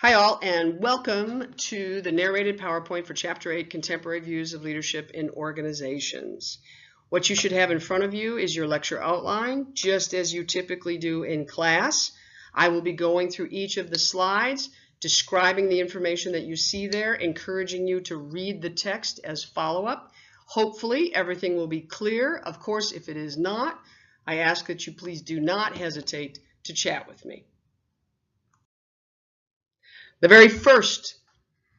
Hi all, and welcome to the narrated PowerPoint for Chapter 8, Contemporary Views of Leadership in Organizations. What you should have in front of you is your lecture outline, just as you typically do in class. I will be going through each of the slides, describing the information that you see there, encouraging you to read the text as follow-up. Hopefully, everything will be clear. Of course, if it is not, I ask that you please do not hesitate to chat with me. The very first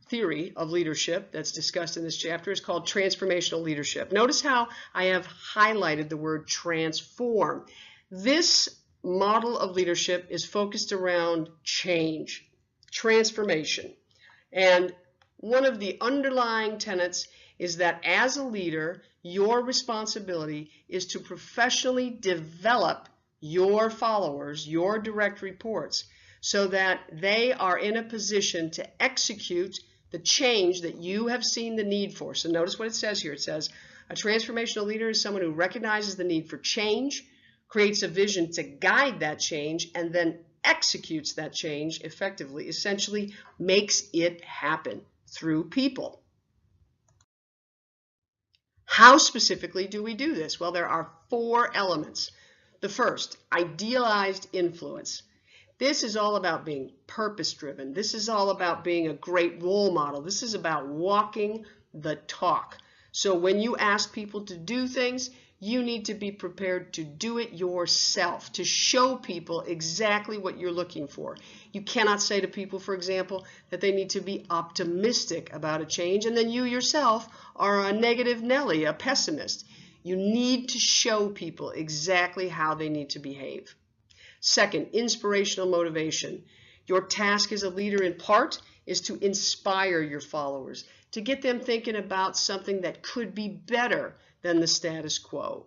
theory of leadership that's discussed in this chapter is called transformational leadership. Notice how I have highlighted the word transform. This model of leadership is focused around change, transformation. And one of the underlying tenets is that as a leader, your responsibility is to professionally develop your followers, your direct reports, so that they are in a position to execute the change that you have seen the need for. So notice what it says here. It says, a transformational leader is someone who recognizes the need for change, creates a vision to guide that change, and then executes that change effectively, essentially makes it happen through people. How specifically do we do this? Well, there are 4 elements. The first, idealized influence. This is all about being purpose-driven. This is all about being a great role model. This is about walking the talk. So when you ask people to do things, you need to be prepared to do it yourself, to show people exactly what you're looking for. You cannot say to people, for example, that they need to be optimistic about a change, and then you yourself are a negative Nelly, a pessimist. You need to show people exactly how they need to behave. Second, inspirational motivation. Your task as a leader in part is to inspire your followers, to get them thinking about something that could be better than the status quo.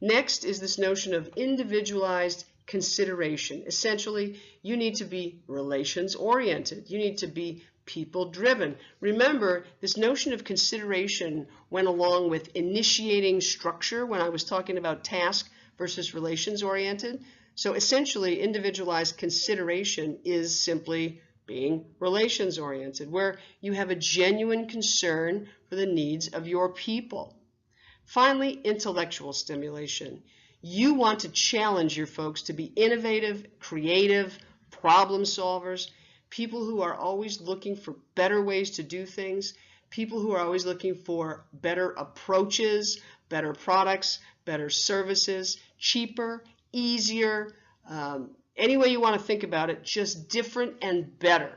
Next is this notion of individualized consideration. Essentially, you need to be relations-oriented. You need to be people-driven. Remember, this notion of consideration went along with initiating structure when I was talking about task versus relations-oriented. So essentially, individualized consideration is simply being relations-oriented, where you have a genuine concern for the needs of your people. Finally, intellectual stimulation. You want to challenge your folks to be innovative, creative, problem solvers, people who are always looking for better ways to do things, people who are always looking for better approaches, better products, better services, cheaper, easier, any way you want to think about it, just different and better.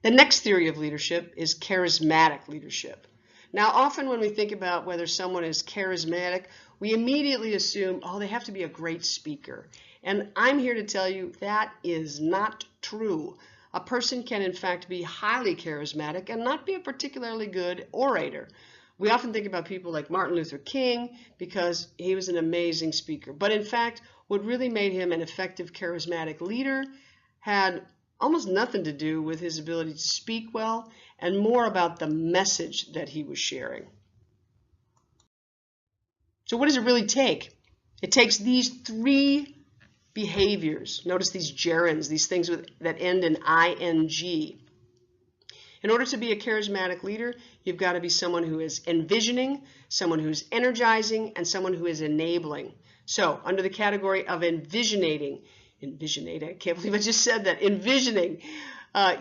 The next theory of leadership is charismatic leadership. Now, often when we think about whether someone is charismatic, we immediately assume, oh, they have to be a great speaker. And I'm here to tell you that is not true. A person can, in fact, be highly charismatic and not be a particularly good orator. We often think about people like Martin Luther King because he was an amazing speaker. But in fact, what really made him an effective charismatic leader had almost nothing to do with his ability to speak well and more about the message that he was sharing. So what does it really take? It takes these 3 behaviors. Notice these gerunds, these things that end in ing. In order to be a charismatic leader, you've got to be someone who is envisioning, someone who's energizing, and someone who is enabling. So, under the category of envisioning, I can't believe I just said that, envisioning,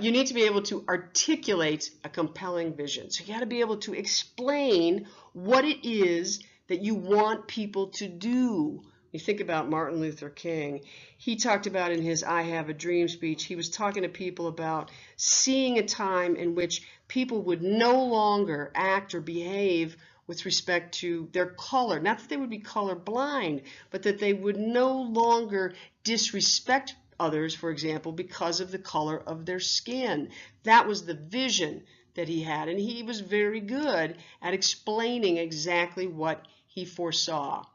you need to be able to articulate a compelling vision. So you got to be able to explain what it is that you want people to do. You think about Martin Luther King. He talked about in his I Have a Dream speech, he was talking to people about seeing a time in which people would no longer act or behave with respect to their color. Not that they would be colorblind, but that they would no longer disrespect others, for example, because of the color of their skin. That was the vision that he had, and he was very good at explaining exactly what he foresaw.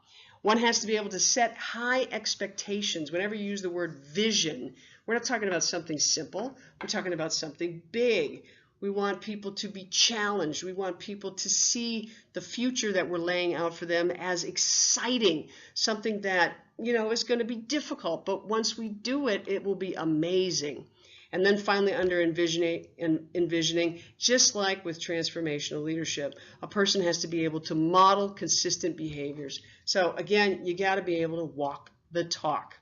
One has to be able to set high expectations. Whenever you use the word vision, we're not talking about something simple. We're talking about something big. We want people to be challenged. We want people to see the future that we're laying out for them as exciting, something that, is going to be difficult, but once we do it, it will be amazing. And then finally, under envisioning, just like with transformational leadership, a person has to be able to model consistent behaviors. So again, you got to be able to walk the talk.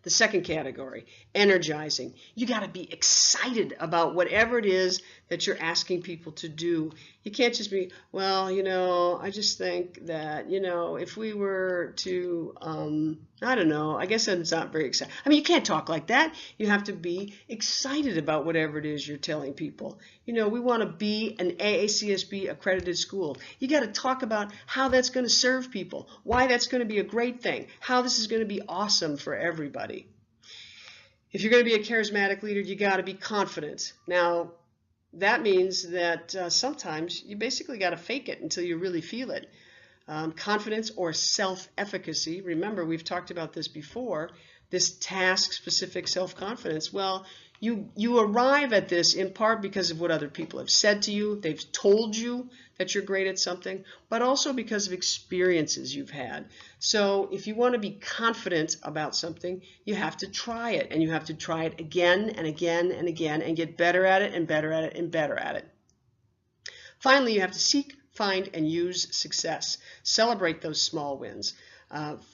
The second category, energizing. You got to be excited about whatever it is that you're asking people to do. You can't just be, well, I just think that, if we were to, I don't know, I guess I'm not very excited. I mean, you can't talk like that. You have to be excited about whatever it is you're telling people. We want to be an AACSB accredited school. You got to talk about how that's going to serve people, why that's going to be a great thing, how this is going to be awesome for everybody. If you're going to be a charismatic leader, you got to be confident. Now, that means that sometimes you basically got to fake it until you really feel it. Confidence or self-efficacy. Remember, we've talked about this before, this task-specific self-confidence. Well, you arrive at this in part because of what other people have said to you. They've told you that you're great at something, but also because of experiences you've had. So if you want to be confident about something, you have to try it, and you have to try it again and again and again and get better at it and better at it and better at it. Finally, you have to seek, find, and use success. Celebrate those small wins.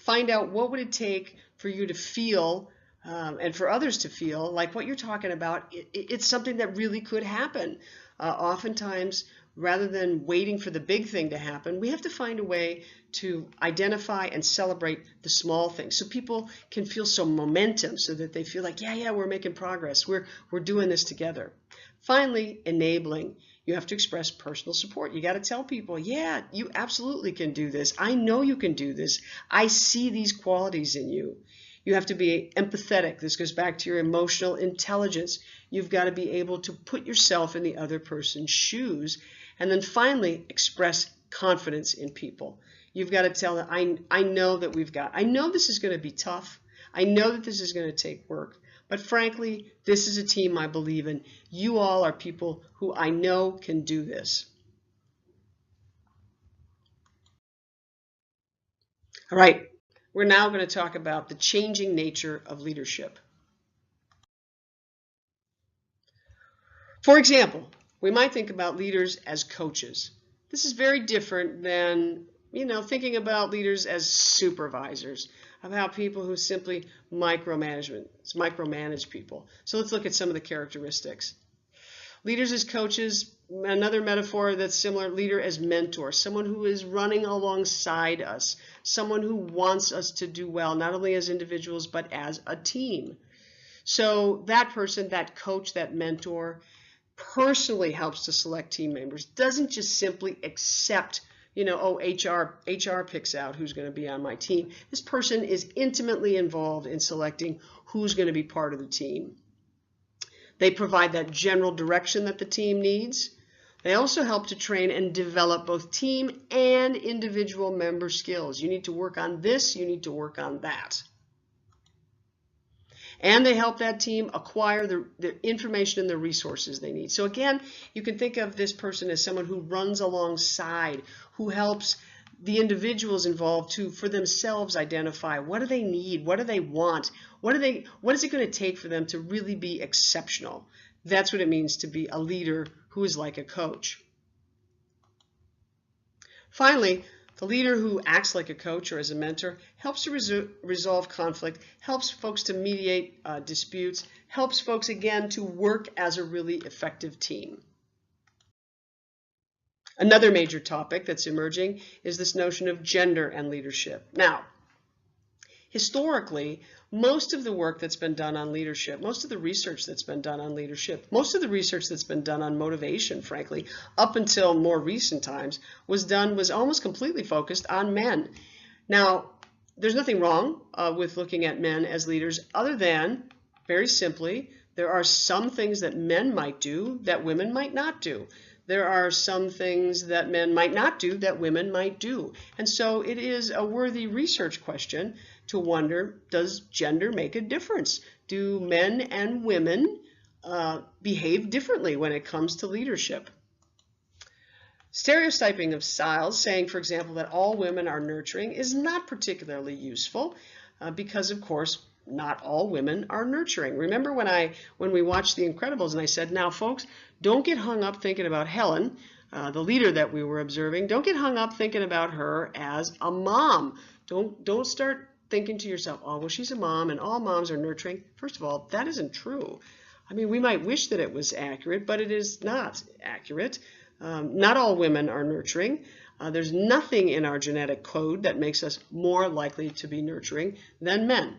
Find out what would it take for you to feel and for others to feel like what you're talking about, it's something that really could happen. Oftentimes, rather than waiting for the big thing to happen, we have to find a way to identify and celebrate the small things so people can feel some momentum, so that they feel like, yeah, we're making progress. We're doing this together. Finally, enabling. You have to express personal support. You got to tell people, yeah, you absolutely can do this. I know you can do this. I see these qualities in you. You have to be empathetic. This goes back to your emotional intelligence. You've got to be able to put yourself in the other person's shoes. And then finally, express confidence in people. You've got to tell them, I know that I know this is going to be tough. I know that this is going to take work. But frankly, this is a team I believe in. You all are people who I know can do this. All right, we're now going to talk about the changing nature of leadership. For example, we might think about leaders as coaches. This is very different than, thinking about leaders as supervisors, about people who simply micromanage people. So let's look at some of the characteristics. Leaders as coaches, another metaphor that's similar, leader as mentor, someone who is running alongside us, someone who wants us to do well, not only as individuals, but as a team. So that person, that coach, that mentor, personally helps to select team members, doesn't just simply accept, HR picks out who's going to be on my team. This person is intimately involved in selecting who's going to be part of the team. They provide that general direction that the team needs. They also help to train and develop both team and individual member skills. You need to work on this, you need to work on that. And they help that team acquire the information and the resources they need. So again, you can think of this person as someone who runs alongside, who helps the individuals involved to, for themselves, identify what do they need, what do they want, what is it going to take for them to really be exceptional. That's what it means to be a leader who is like a coach. Finally, the leader who acts like a coach or as a mentor helps to resolve conflict, helps folks to mediate disputes, helps folks, again, to work as a really effective team. Another major topic that's emerging is this notion of gender and leadership. Now, historically, most of the work that's been done on leadership, most of the research that's been done on leadership, most of the research that's been done on motivation, frankly, up until more recent times, was almost completely focused on men. Now, there's nothing wrong with looking at men as leaders, other than, very simply, there are some things that men might do that women might not do. There are some things that men might not do that women might do. And so it is a worthy research question to wonder, does gender make a difference? Do men and women behave differently when it comes to leadership. Stereotyping of styles, saying, for example, that all women are nurturing, is not particularly useful because, of course, not all women are nurturing. Remember when we watched The Incredibles and I said, now folks, don't get hung up thinking about Helen, the leader that we were observing. Don't get hung up thinking about her as a mom. Don't start thinking to yourself, oh, well, she's a mom and all moms are nurturing. First of all, that isn't true. I mean, we might wish that it was accurate, but it is not accurate. Not all women are nurturing. There's nothing in our genetic code that makes us more likely to be nurturing than men.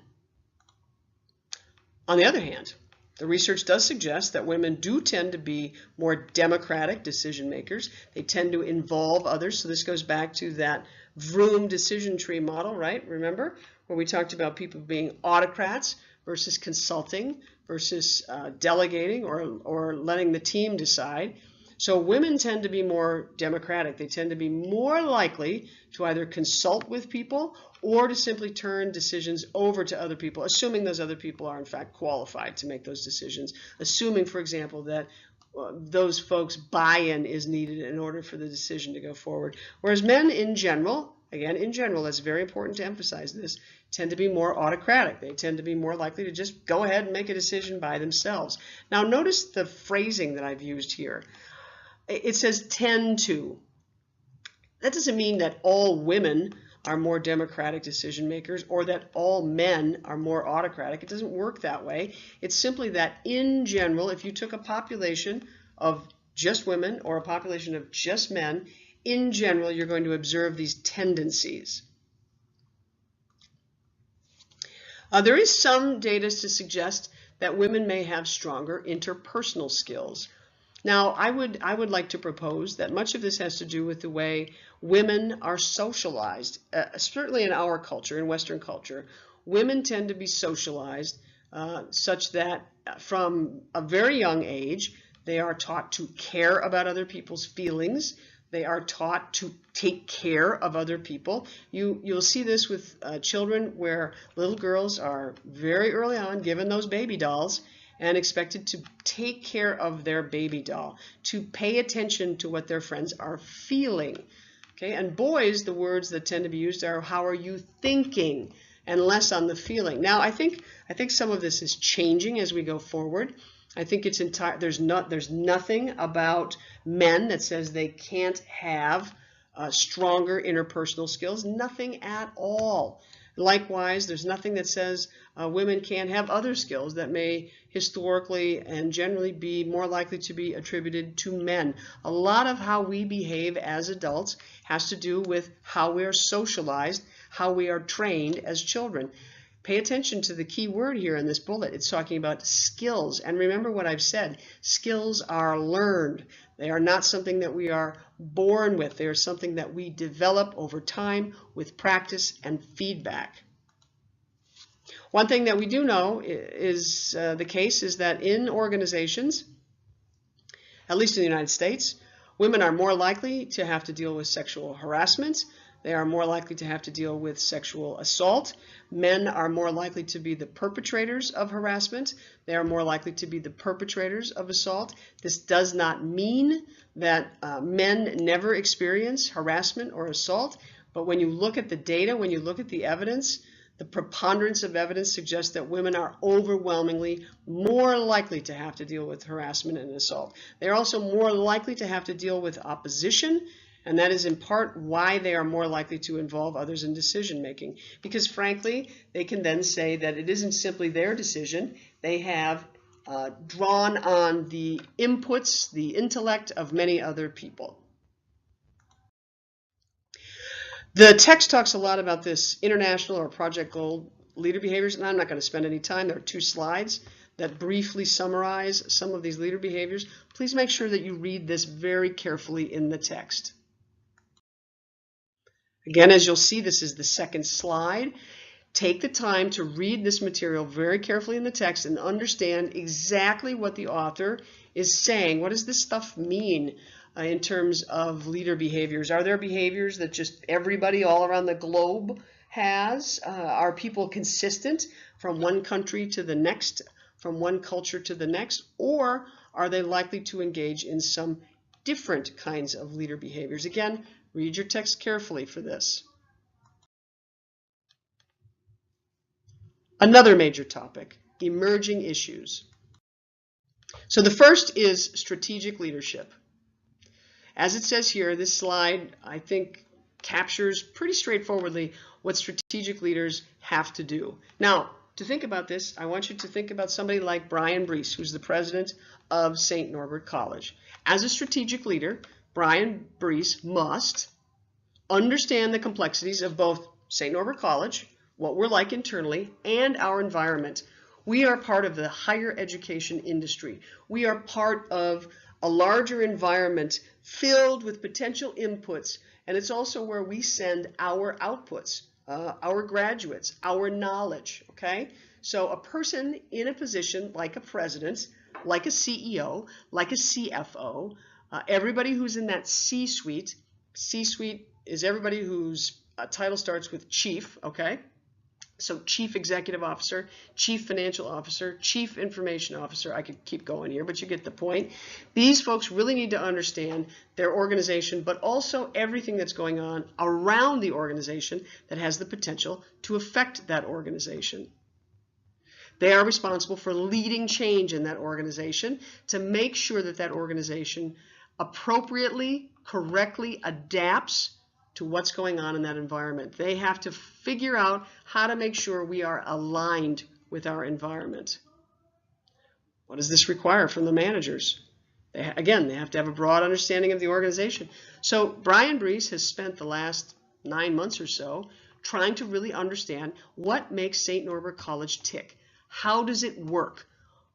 On the other hand, the research does suggest that women do tend to be more democratic decision makers. They tend to involve others. So this goes back to that Vroom decision tree model, right? Remember, where we talked about people being autocrats versus consulting versus delegating or letting the team decide. So women tend to be more democratic. They tend to be more likely to either consult with people or to simply turn decisions over to other people, assuming those other people are in fact qualified to make those decisions, assuming, for example, that those folks' buy-in is needed in order for the decision to go forward. Whereas men in general, again, in general, that's very important to emphasize this, tend to be more autocratic. They tend to be more likely to just go ahead and make a decision by themselves. Now notice the phrasing that I've used here. It says tend to. That doesn't mean that all women are more democratic decision makers or that all men are more autocratic. It doesn't work that way. It's simply that in general, if you took a population of just women or a population of just men, in general, you're going to observe these tendencies. There is some data to suggest that women may have stronger interpersonal skills. Now, I would like to propose that much of this has to do with the way women are socialized. Certainly in our culture, in Western culture, women tend to be socialized such that from a very young age, they are taught to care about other people's feelings. They are taught to take care of other people. You'll see this with children where little girls are very early on given those baby dolls and expected to take care of their baby doll, to pay attention to what their friends are feeling. Okay, and boys, the words that tend to be used are, how are you thinking, and less on the feeling. Now, I think some of this is changing as we go forward. I think it's there's nothing about men that says they can't have stronger interpersonal skills, nothing at all. Likewise, there's nothing that says women can't have other skills that may historically and generally be more likely to be attributed to men. A lot of how we behave as adults has to do with how we are socialized, how we are trained as children. Pay attention to the key word here in this bullet. It's talking about skills. And remember what I've said, skills are learned. They are not something that we are born with. They are something that we develop over time with practice and feedback. One thing that we do know is the case is that in organizations, at least in the United States, women are more likely to have to deal with sexual harassment. They are more likely to have to deal with sexual assault. Men are more likely to be the perpetrators of harassment. They are more likely to be the perpetrators of assault. This does not mean that men never experience harassment or assault, but when you look at the data, when you look at the evidence, the preponderance of evidence suggests that women are overwhelmingly more likely to have to deal with harassment and assault. They're also more likely to have to deal with opposition, and that is in part why they are more likely to involve others in decision making. Because frankly, they can then say that it isn't simply their decision. They have drawn on the inputs, the intellect of many other people. The text talks a lot about this international or project goal leader behaviors, and I'm not going to spend any time. There are 2 slides that briefly summarize some of these leader behaviors. Please make sure that you read this very carefully in the text. Again, as you'll see, this is the second slide. Take the time to read this material very carefully in the text and understand exactly what the author is saying. What does this stuff mean in terms of leader behaviors? Are there behaviors that just everybody all around the globe has? Are people consistent from one country to the next, from one culture to the next, or are they likely to engage in some different kinds of leader behaviors? Again, read your text carefully for this. Another major topic, emerging issues. So the first is strategic leadership. As it says here, this slide, I think, captures pretty straightforwardly what strategic leaders have to do. Now, to think about this, I want you to think about somebody like Brian Brees, who's the president of St. Norbert College. As a strategic leader, Brian Brees must understand the complexities of both St. Norbert College, what we're like internally, and our environment. We are part of the higher education industry. We are part of a larger environment filled with potential inputs, and it's also where we send our outputs, our graduates, our knowledge, okay? So a person in a position like a president, like a CEO, like a CFO, everybody who's in that C-suite, C-suite is everybody whose title starts with chief, okay? So Chief Executive Officer, Chief Financial Officer, Chief Information Officer. I could keep going here, but you get the point. These folks really need to understand their organization, but also everything that's going on around the organization that has the potential to affect that organization. They are responsible for leading change in that organization to make sure that that organization appropriately, correctly adapts to what's going on in that environment. They have to figure out how to make sure we are aligned with our environment. What does this require from the managers? Again, they have to have a broad understanding of the organization. So Brian Brees has spent the last 9 months or so trying to really understand what makes St. Norbert College tick. How does it work?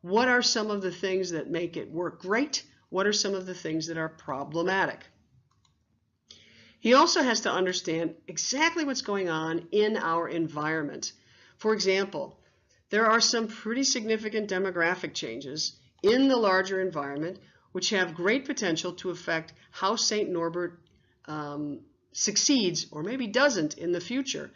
What are some of the things that make it work great? What are some of the things that are problematic? He also has to understand exactly what's going on in our environment. For example, there are some pretty significant demographic changes in the larger environment which have great potential to affect how St. Norbert succeeds or maybe doesn't in the future.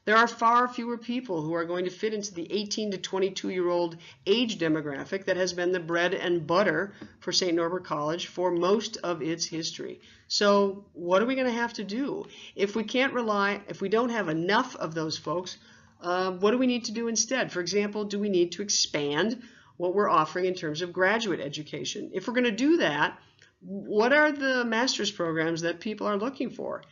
There are far fewer people who are going to fit into the 18 to 22-year-old age demographic that has been the bread and butter for St. Norbert College for most of its history. So what are we going to have to do? If we don't have enough of those folks, what do we need to do instead? For example, do we need to expand what we're offering in terms of graduate education? If we're going to do that, what are the master's programs that people are looking for?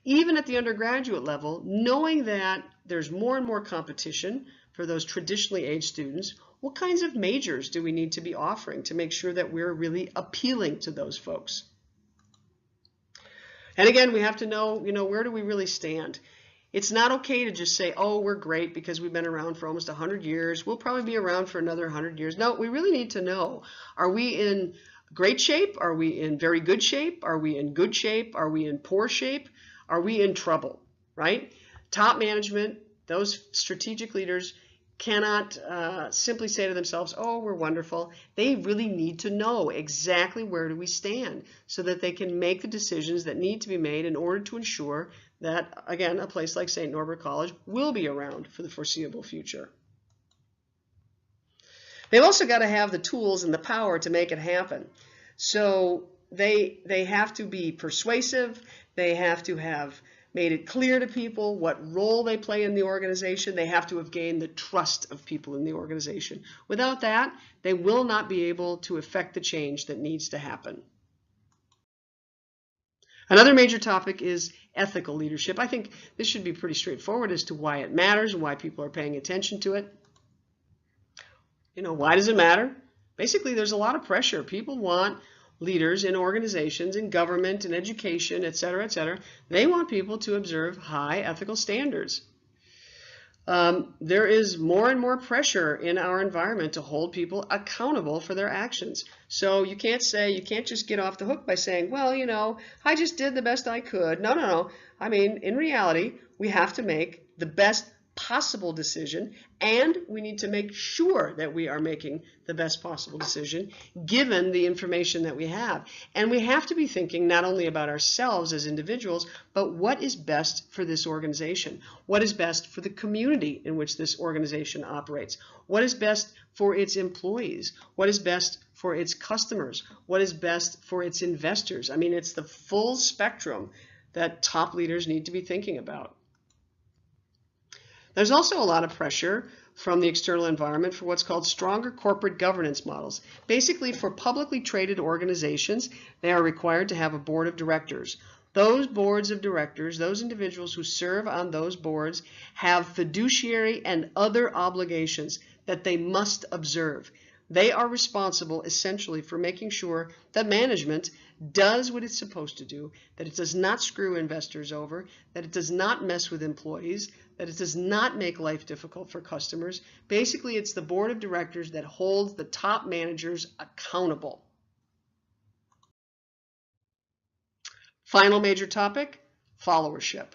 Even at the undergraduate level, knowing that there's more and more competition for those traditionally aged students, what kinds of majors do we need to be offering to make sure that we're really appealing to those folks? And again, we have to know, where do we really stand? It's not okay to just say, oh, we're great because we've been around for almost 100 years. We'll probably be around for another 100 years. No, we really need to know, are we in great shape? Are we in very good shape? Are we in good shape? Are we in poor shape? Are we in trouble, right? Top management, those strategic leaders cannot simply say to themselves, oh, we're wonderful. They really need to know exactly where do we stand so that they can make the decisions that need to be made in order to ensure that, again, a place like St. Norbert College will be around for the foreseeable future. They've also got to have the tools and the power to make it happen. So they have to be persuasive. They have to have made it clear to people what role they play in the organization. They have to have gained the trust of people in the organization. Without that, they will not be able to effect the change that needs to happen. Another major topic is ethical leadership. I think this should be pretty straightforward as to why it matters and why people are paying attention to it. Why does it matter? Basically, there's a lot of pressure. People want leaders in organizations, in government, in education, et cetera, they want people to observe high ethical standards. There is more and more pressure in our environment to hold people accountable for their actions. So you can't just get off the hook by saying, well, I just did the best I could. No. I mean, in reality, we have to make the best possible decision, and we need to make sure that we are making the best possible decision given the information that we have. And we have to be thinking not only about ourselves as individuals, but what is best for this organization? What is best for the community in which this organization operates? What is best for its employees? What is best for its customers? What is best for its investors? I mean, it's the full spectrum that top leaders need to be thinking about. There's also a lot of pressure from the external environment for what's called stronger corporate governance models. Basically, for publicly traded organizations, they are required to have a board of directors. Those boards of directors, those individuals who serve on those boards, have fiduciary and other obligations that they must observe. They are responsible essentially for making sure that management does what it's supposed to do, that it does not screw investors over, that it does not mess with employees, that it does not make life difficult for customers. Basically, it's the board of directors that holds the top managers accountable. Final major topic, followership.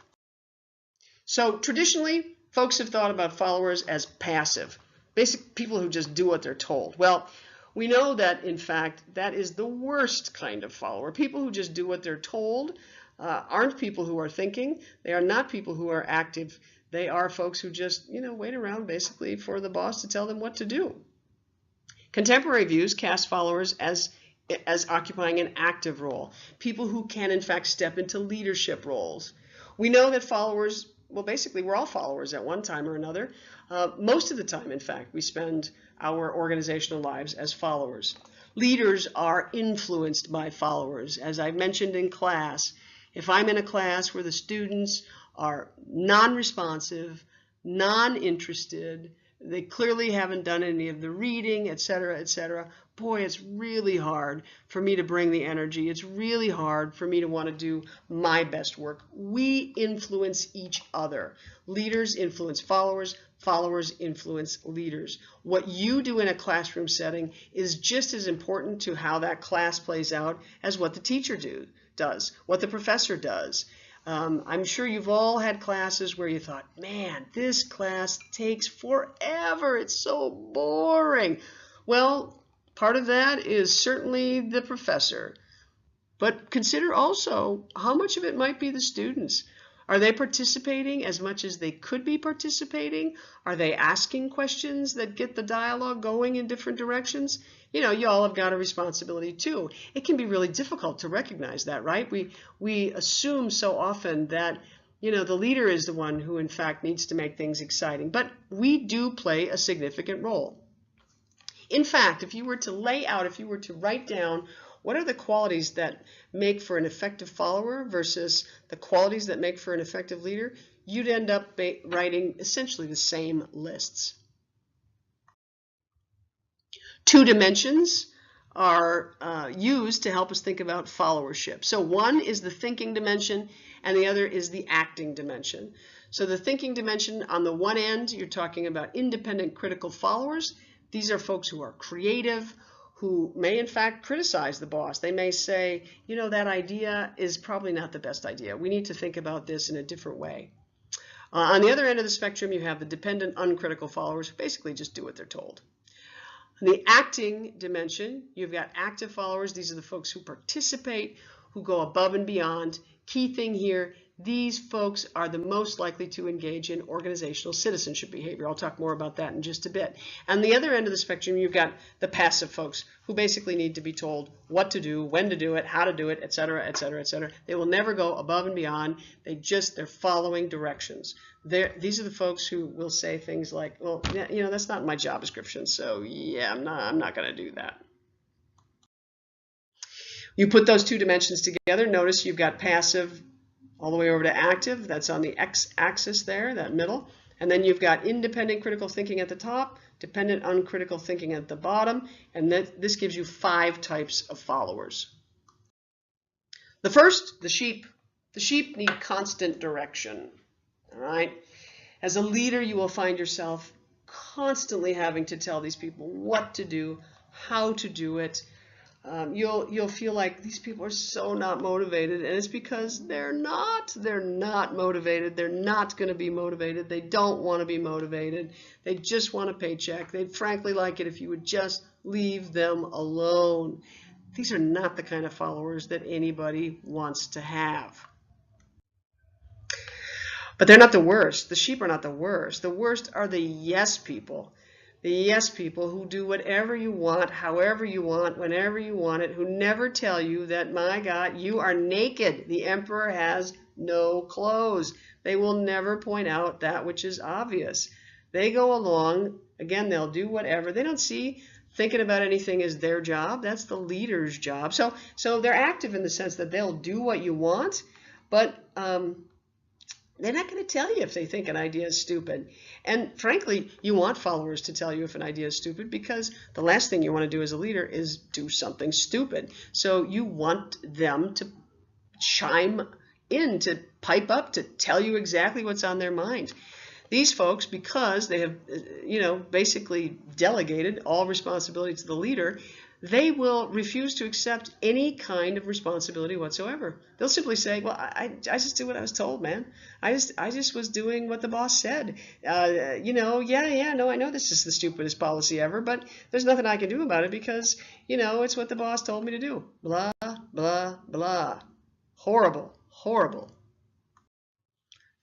So traditionally, folks have thought about followers as passive, basic people who just do what they're told. Well, we know that, in fact, that is the worst kind of follower. People who just do what they're told aren't people who are thinking. They are not people who are active. They are folks who just, wait around basically for the boss to tell them what to do. Contemporary views cast followers as occupying an active role, people who can, in fact, step into leadership roles. We know that followers, well, basically, we're all followers at one time or another. Most of the time, in fact, we spend our organizational lives as followers. Leaders are influenced by followers. As I mentioned in class, if I'm in a class where the students are non-responsive, non-interested, they clearly haven't done any of the reading, etc., boy, it's really hard for me to bring the energy. It's really hard for me to want to do my best work. We influence each other. Leaders influence followers. Followers influence leaders. What you do in a classroom setting is just as important to how that class plays out as what the teacher does, what the professor does. I'm sure you've all had classes where you thought, man, this class takes forever. It's so boring. Well, part of that is certainly the professor. But consider also how much of it might be the students. Are they participating as much as they could be participating? Are they asking questions that get the dialogue going in different directions? You all have got a responsibility too. It can be really difficult to recognize that, right? We assume so often that, the leader is the one who in fact needs to make things exciting, but we do play a significant role. In fact, if you were to write down what are the qualities that make for an effective follower versus the qualities that make for an effective leader, you'd end up writing essentially the same lists. 2 dimensions are used to help us think about followership. So one is the thinking dimension, and the other is the acting dimension. So the thinking dimension, on the one end, you're talking about independent critical followers. These are folks who are creative, who may in fact criticize the boss. They may say, that idea is probably not the best idea. We need to think about this in a different way. On the other end of the spectrum, you have the dependent uncritical followers who basically just do what they're told. In the acting dimension, you've got active followers. These are the folks who participate, who go above and beyond. Key thing here, these folks are the most likely to engage in organizational citizenship behavior. I'll talk more about that in just a bit. On the other end of the spectrum, you've got the passive folks who basically need to be told what to do, when to do it, how to do it, etc., etc., etc. They will never go above and beyond. They're following directions. These are the folks who will say things like, well, that's not my job description, so yeah, I'm not going to do that. You put those 2 dimensions together, notice you've got passive all the way over to active. That's on the x-axis there, that middle. And then you've got independent critical thinking at the top, dependent uncritical thinking at the bottom, and this gives you 5 types of followers. The first, the sheep. The sheep need constant direction. All right? As a leader, you will find yourself constantly having to tell these people what to do, how to do it, you'll feel like these people are so not motivated, and it's because they're not motivated. They're not going to be motivated. They don't want to be motivated. They just want a paycheck. They'd frankly like it if you would just leave them alone. These are not the kind of followers that anybody wants to have. But they're not the worst. The sheep are not the worst. The worst are the yes people. The yes people who do whatever you want, however you want, whenever you want it, who never tell you that, my God, you are naked. The emperor has no clothes. They will never point out that which is obvious. They go along, again, they'll do whatever. They don't see thinking about anything as their job. That's the leader's job. So they're active in the sense that they'll do what you want, but they're not going to tell you if they think an idea is stupid. And frankly, you want followers to tell you if an idea is stupid, because the last thing you want to do as a leader is do something stupid. So you want them to chime in, to pipe up, to tell you exactly what's on their mind. These folks, because they have, basically delegated all responsibility to the leader, they will refuse to accept any kind of responsibility whatsoever. They'll simply say, well, I just did what I was told, man. I just was doing what the boss said. No, I know this is the stupidest policy ever, but there's nothing I can do about it because, it's what the boss told me to do. Blah, blah, blah. Horrible, horrible.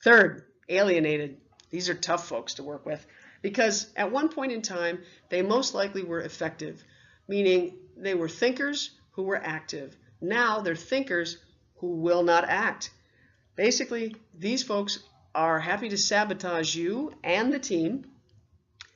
Third, alienated. These are tough folks to work with because at one point in time, they most likely were effective, meaning they were thinkers who were active. Now they're thinkers who will not act. Basically, these folks are happy to sabotage you and the team.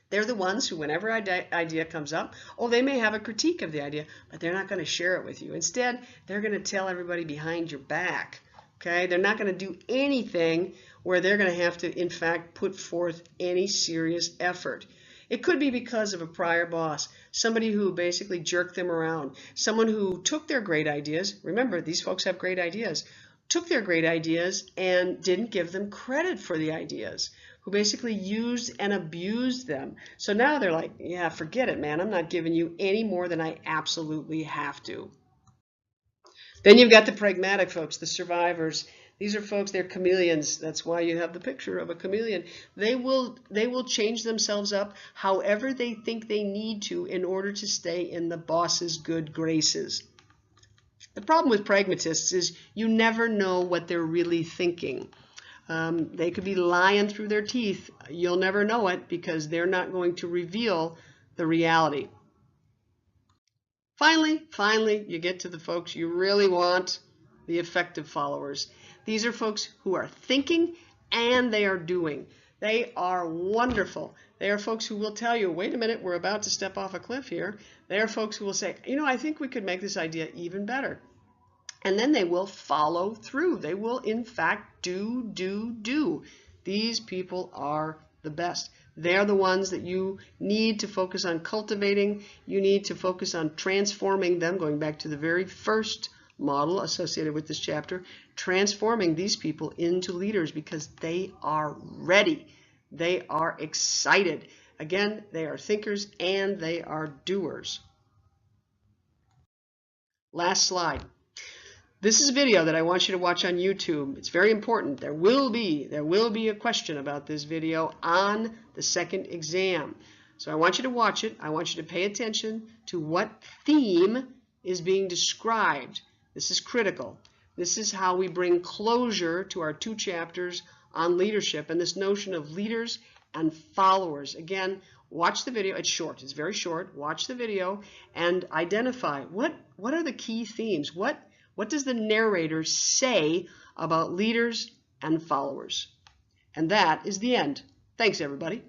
They're the ones who, whenever an idea comes up, they may have a critique of the idea, but they're not going to share it with you. Instead, they're going to tell everybody behind your back. Okay? They're not going to do anything where they're going to have to, in fact, put forth any serious effort. It could be because of a prior boss, somebody who basically jerked them around, someone who took their great ideas. Remember, these folks have great ideas. Took their great ideas and didn't give them credit for the ideas, who basically used and abused them. So now they're like, yeah, forget it, man. I'm not giving you any more than I absolutely have to. Then you've got the pragmatic folks, the survivors. These are folks, they're chameleons. That's why you have the picture of a chameleon. They will change themselves up however they think they need to in order to stay in the boss's good graces. The problem with pragmatists is you never know what they're really thinking. They could be lying through their teeth. You'll never know it because they're not going to reveal the reality. Finally, you get to the folks you really want, the effective followers. These are folks who are thinking and they are doing. They are wonderful. They are folks who will tell you, wait a minute, we're about to step off a cliff here. They are folks who will say, I think we could make this idea even better. And then they will follow through. They will, in fact, do. These people are the best. They're the ones that you need to focus on cultivating. You need to focus on transforming them, going back to the very first model associated with this chapter, transforming these people into leaders because they are ready. They are excited. Again, they are thinkers and they are doers. Last slide. This is a video that I want you to watch on YouTube. It's very important. There will be a question about this video on the second exam. So I want you to watch it. I want you to pay attention to what theme is being described. This is critical. This is how we bring closure to our 2 chapters on leadership and this notion of leaders and followers. Again, watch the video. It's short. It's very short. Watch the video and identify what are the key themes. What does the narrator say about leaders and followers? And that is the end. Thanks, everybody.